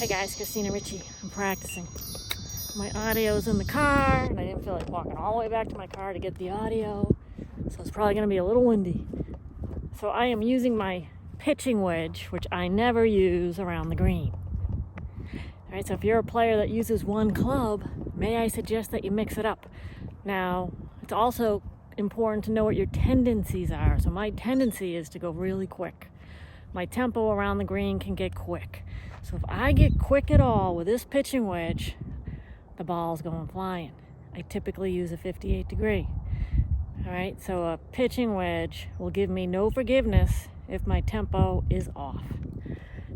Hey guys, Christina Ricci. I'm practicing. My audio's in the car, and I didn't feel like walking all the way back to my car to get the audio, so it's probably going to be a little windy. So I am using my pitching wedge, which I never use around the green. Alright, so if you're a player that uses one club, may I suggest that you mix it up. Now, it's also important to know what your tendencies are. So my tendency is to go really quick. My tempo around the green can get quick. So if I get quick at all with this pitching wedge, the ball's going flying. I typically use a 58 degree. All right, so a pitching wedge will give me no forgiveness if my tempo is off.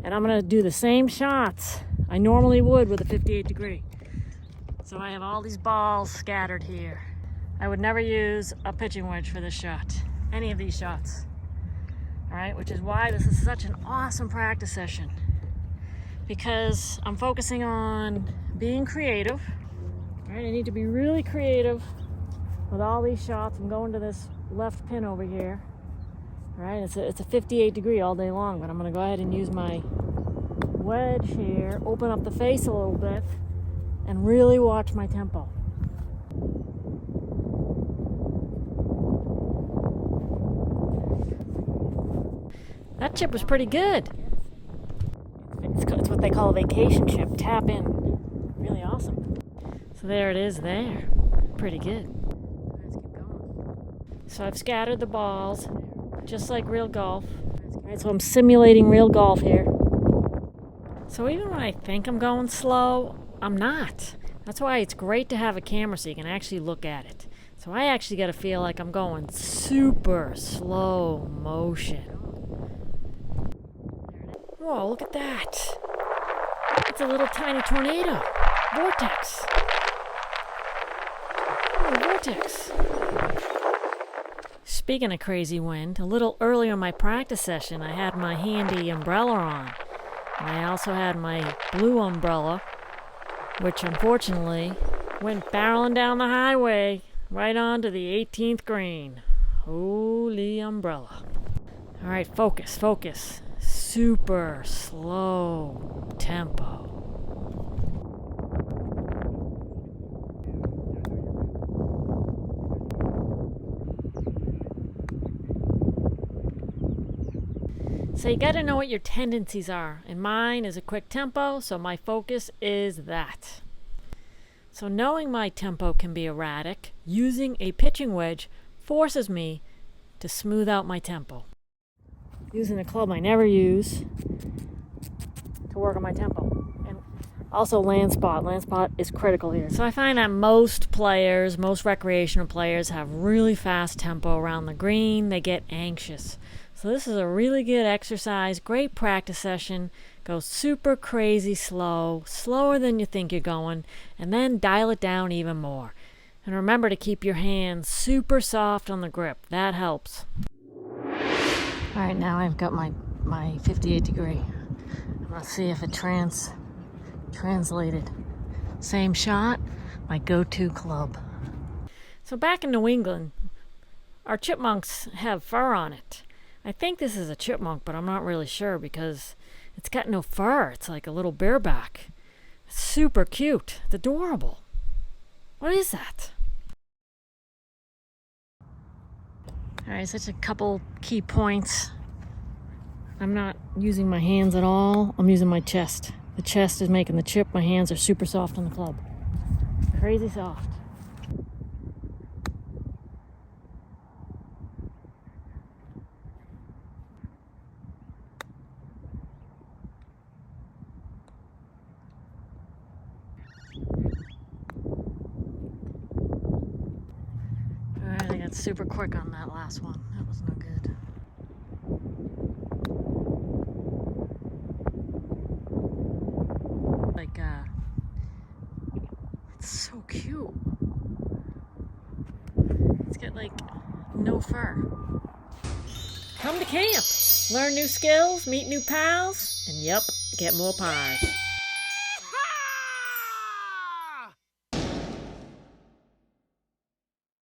And I'm gonna do the same shots I normally would with a 58 degree. So I have all these balls scattered here. I would never use a pitching wedge for this shot, any of these shots. All right, which is why this is such an awesome practice session, because I'm focusing on being creative. All right, I need to be really creative with all these shots. I'm going to this left pin over here. All right, it's a 58 degree all day long, but I'm gonna go ahead and use my wedge here, open up the face a little bit, and really watch my tempo. That chip was pretty good. It's what they call a vacation chip. Tap in. Really awesome. So there it is there. Pretty good. Let's keep going. So I've scattered the balls, just like real golf. Alright, so I'm simulating real golf here. So even when I think I'm going slow, I'm not. That's why it's great to have a camera so you can actually look at it. So I actually got to feel like I'm going super slow motion. Whoa, look at that. It's a little tiny tornado. Vortex. Oh, vortex. Speaking of crazy wind, a little earlier in my practice session, I had my handy umbrella on. And I also had my blue umbrella, which unfortunately went barreling down the highway right onto the 18th green. Holy umbrella. All right, focus, focus. Super slow tempo. So you got to know what your tendencies are, and mine is a quick tempo, so my focus is that. So knowing my tempo can be erratic, using a pitching wedge forces me to smooth out my tempo. Using a club I never use to work on my tempo. And also land spot. Land spot is critical here. So I find that most players, most recreational players, have really fast tempo around the green. They get anxious. So this is a really good exercise, great practice session. Go super crazy slow, slower than you think you're going, and then dial it down even more. And remember to keep your hands super soft on the grip. That helps. All right, now I've got my 58 degree. I'm gonna see if it translated. Same shot, my go-to club. So back in New England, our chipmunks have fur on it. I think this is a chipmunk, but I'm not really sure because it's got no fur. It's like a little bareback. It's super cute. It's adorable. What is that? All right, so that's a couple key points. I'm not using my hands at all. I'm using my chest. The chest is making the chip. My hands are super soft on the club. Crazy soft. Alright, I got super quick on that last one. That was no good. It's so cute. It's got like no fur. Come to camp, learn new skills, meet new pals, and yep, get more pies.